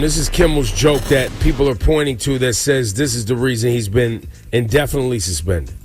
This is Kimmel's joke that people are pointing to that says this is the reason he's been indefinitely suspended.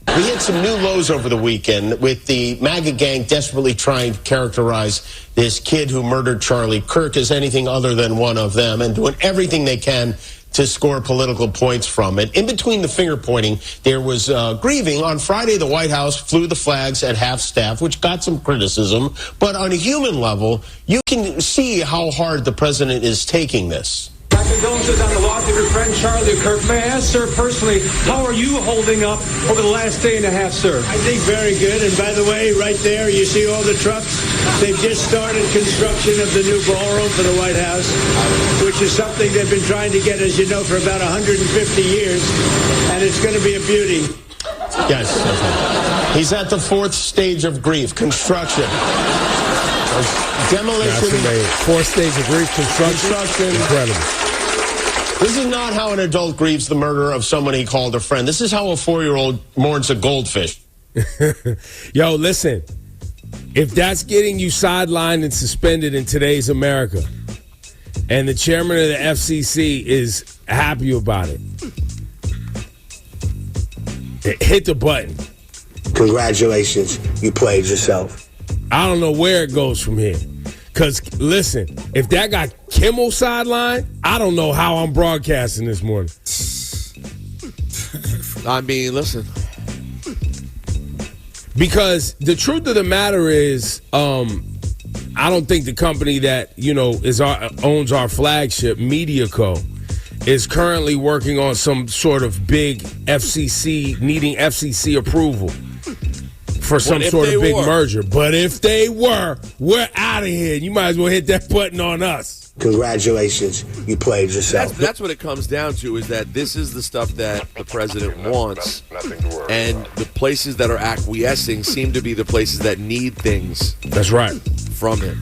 We hit some new lows over the weekend with the MAGA gang desperately trying to characterize this kid who murdered Charlie Kirk as anything other than one of them and doing everything they can to score political points from it. In between the finger pointing, there was grieving. On Friday, the White House flew the flags at half-staff, which got some criticism. But on a human level, you can see how hard the president is taking this. My condolences on the loss of your friend Charlie Kirk. May I ask, sir, personally, how are you holding up over the last day and a half, sir? I think very good. And by the way, right there, you see all the trucks? They've just started construction of the new ballroom for the White House, which is something they've been trying to get, as you know, for about 150 years. And it's going to be a beauty. Yes. He's at the fourth stage of grief, construction. Demolition. Fourth stage of grief, construction. Incredible. This is not how an adult grieves the murder of someone he called a friend. This is how a 4-year-old mourns a goldfish. Yo, listen. If that's getting you sidelined and suspended in today's America, and the chairman of the FCC is happy about it, hit the button. Congratulations, you played yourself. I don't know where it goes from here. Because, listen, if that got Kimmel sidelined, I don't know how I'm broadcasting this morning. I mean, listen. Because the truth of the matter is, I don't think the company that, owns our flagship, MediaCo, is currently working on some sort of big needing FCC approval for some sort of big merger. But if they were, we're out of here. You might as well hit that button on us. Congratulations, you played yourself. That's what it comes down to, is that this is the stuff that the president wants, and the places that are acquiescing seem to be the places that need things. That's right. From him.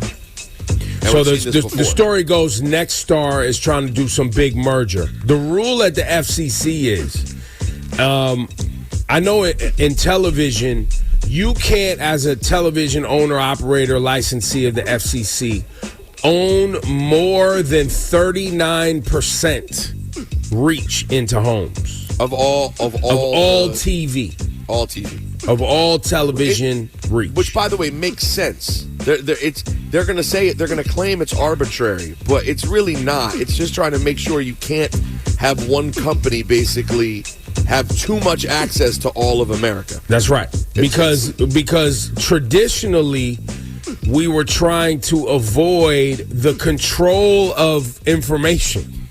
So the story goes, Nexstar is trying to do some big merger. The rule at the FCC is, I know in television, you can't, as a television owner, operator, licensee of the FCC, own more than 39% reach into homes of all TV, all TV, of all television reach. Which, by the way, makes sense. They're going to say it. They're going to claim it's arbitrary, but it's really not. It's just trying to make sure you can't have one company basically have too much access to all of America. That's right. Because traditionally, we were trying to avoid the control of information.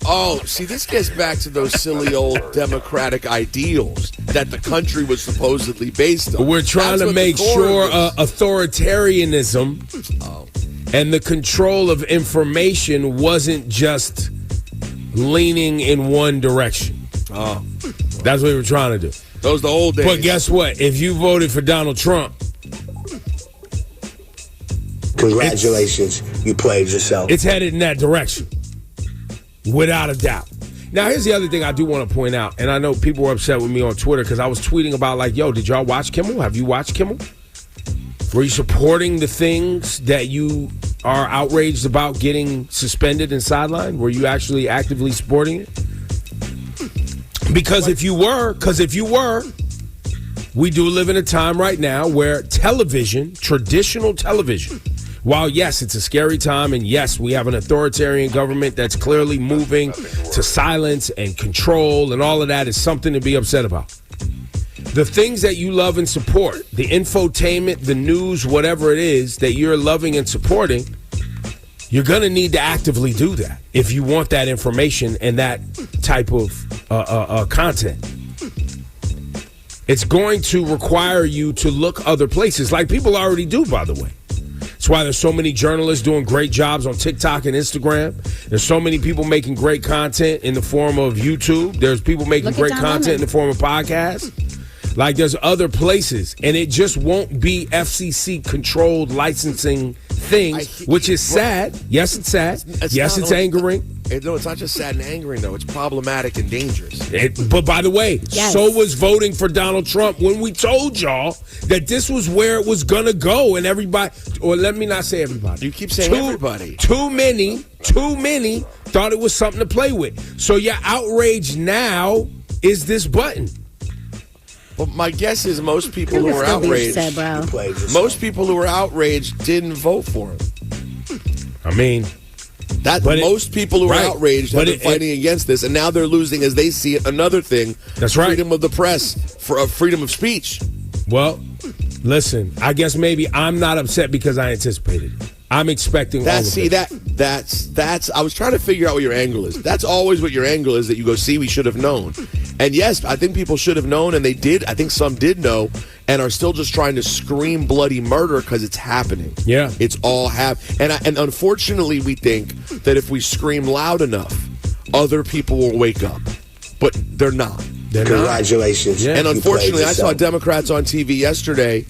Oh, see, this gets back to those silly old democratic ideals that the country was supposedly based on. We're trying to make sure authoritarianism and the control of information wasn't just leaning in one direction. Oh. That's what we were trying to do. Those the old days. But guess what? If you voted for Donald Trump, congratulations, you played yourself. It's headed in that direction, without a doubt. Now, here's the other thing I do want to point out, and I know people were upset with me on Twitter because I was tweeting about, like, yo, did y'all watch Kimmel? Have you watched Kimmel? Were you supporting the things that you are outraged about getting suspended and sidelined? Were you actually actively supporting it? Because if you were, we do live in a time right now where television, traditional television, while, yes, it's a scary time, and yes, we have an authoritarian government that's clearly moving to silence and control, and all of that is something to be upset about. The things that you love and support, the infotainment, the news, whatever it is that you're loving and supporting, you're going to need to actively do that if you want that information and that type of content. It's going to require you to look other places, like people already do, by the way. That's why there's so many journalists doing great jobs on TikTok and Instagram. There's so many people making great content in the form of YouTube. There's people making great content in the form of podcasts. Like, there's other places, and it just won't be FCC-controlled licensing things, which is sad. Yes, it's sad. Yes, it's angering. No, it's not just sad and angering, though. It's problematic and dangerous. But by the way, Yes. so was voting for Donald Trump when we told y'all that this was where it was going to go. And everybody, or let me not say everybody. You keep saying everybody. Too many thought it was something to play with. So your outrage now is this button. Well, my guess is most people who Look were at Steve outraged, said, bro. You played yourself. most people who were outraged didn't vote for him. I mean, Most people who are right. outraged have But been fighting against this, and now they're losing as they see it. Another thing, That's right. freedom of the press, for freedom of speech. well, listen, I guess maybe I'm not upset because I anticipated it. I'm expecting all of it. That's. I was trying to figure out what your angle is. That's always what your angle is. That you go, see, we should have known. And yes, I think people should have known, and they did. I think some did know, and are still just trying to scream bloody murder because it's happening. Yeah. It's all and unfortunately, we think that if we scream loud enough, other people will wake up, but they're not. They're not. Congratulations. Yeah. And You unfortunately, played I saw yourself. Democrats on TV yesterday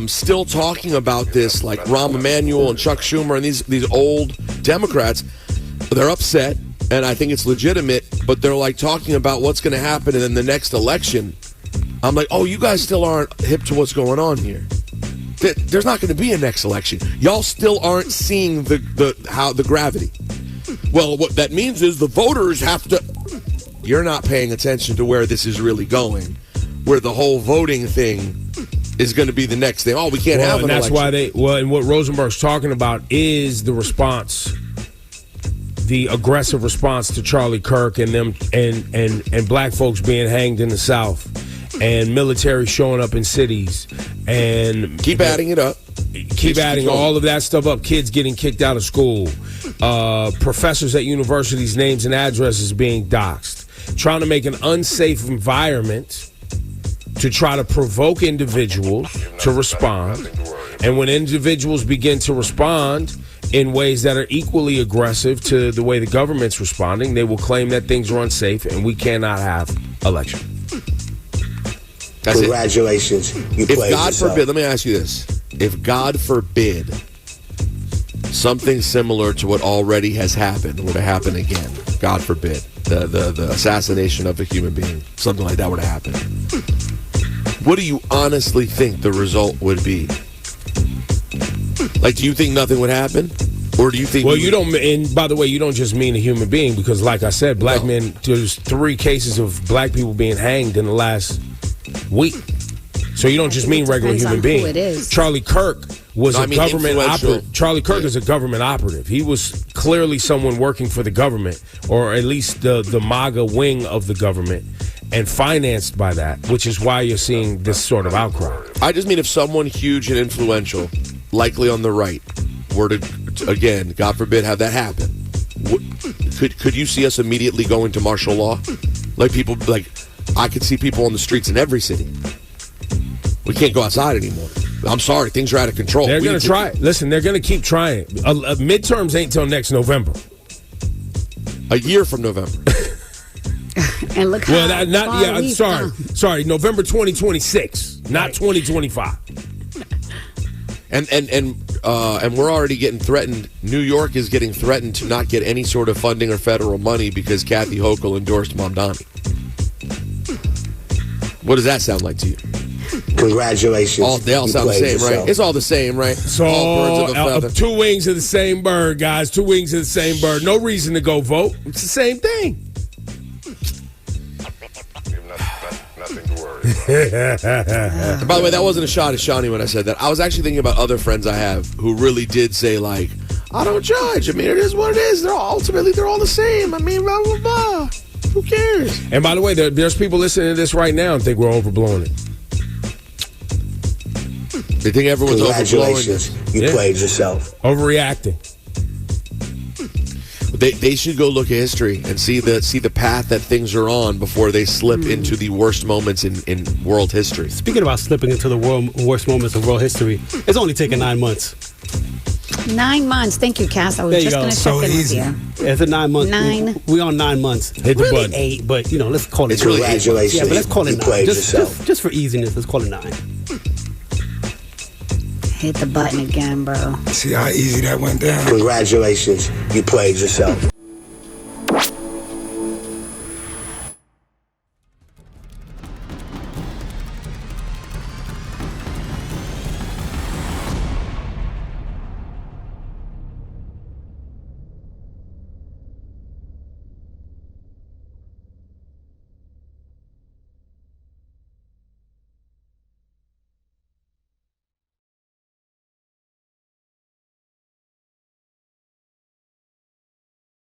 still talking about this, like Rahm Emanuel and Chuck Schumer and these old Democrats. They're upset, and I think it's legitimate, but they're like talking about what's going to happen in the next election. I'm like, oh, you guys still aren't hip to what's going on here. There's not going to be a next election. Y'all still aren't seeing the gravity. Well, what that means is the voters have to. You're not paying attention to where this is really going, where the whole voting thing is going to be the next thing. Oh, we can't have an and that's election. why and what Rosenberg's talking about is the response, the aggressive response to Charlie Kirk and them and black folks being hanged in the South, and military showing up in cities, and Keep adding it up. keep adding going. all of that stuff up. Kids getting kicked out of school, professors at universities' names and addresses being doxxed, trying to make an unsafe environment to try to provoke individuals to respond. And when individuals begin to respond in ways that are equally aggressive to the way the government's responding, they will claim that things are unsafe and we cannot have election. That's it. Congratulations. You If played God yourself. forbid, let me ask you this. If God forbid something similar to what already has happened were to happen again, God forbid, the assassination of a human being, something like that were to happen, what do you honestly think the result would be? Like, do you think nothing would happen? Or do you think... Well, you don't, and by the way, you don't just mean a human being, because like I said, black men, there's 3 cases of black people being hanged in the last week. So you don't just mean regular Depends human on being. who it is. Charlie Kirk was No, I a mean government influential. operative. Charlie Kirk is a government operative. He was clearly someone working for the government, or at least the MAGA wing of the government, and financed by that, which is why you're seeing this sort of outcry. I just mean if someone huge and influential, likely on the right, were to, again, God forbid, have that happen, could you see us immediately going to martial law? Like people, like I could see people on the streets in every city. We can't go outside anymore. I'm sorry, things are out of control. They're going to try it. Listen, they're going to keep trying. Midterms ain't till next November. A year from November. And look how far we've come. Sorry, November 2026, not 2025. And we're already getting threatened. New York is getting threatened to not get any sort of funding or federal money because Kathy Hochul endorsed Mamdani. What does that sound like to you? Congratulations. They all You sound the played same, yourself. right? It's all the same, right? So all birds of a feather. 2 wings of the same bird, guys. 2 wings of the same bird. No reason to go vote. It's the same thing. Nothing to worry about. By the way, that wasn't a shot at Shawnee when I said that. I was actually thinking about other friends I have who really did say, like, I don't judge. I mean, it is what it is. They're all the same. I mean, blah, blah, blah. Who cares? And by the way, there's people listening to this right now and think we're overblowing it. They think everyone's overblowing Congratulations. it. You Yeah. played yourself. Overreacting. They should go look at history and see the path that things are on before they slip into the worst moments in world history. Speaking about slipping into the worst moments of world history, it's only taken 9 months. 9 months. Thank you, Cass. I was There you just go. going to check So in easy. with you. It's a 9 months. 9. We on 9 months. Hit the really button. 8, but let's call it. It's really 8 months. Congratulations. Yeah, but let's call it You 9. played yourself. Just for easiness, let's call it 9. Hit the button again, bro. See how easy that went down? Congratulations, you played yourself.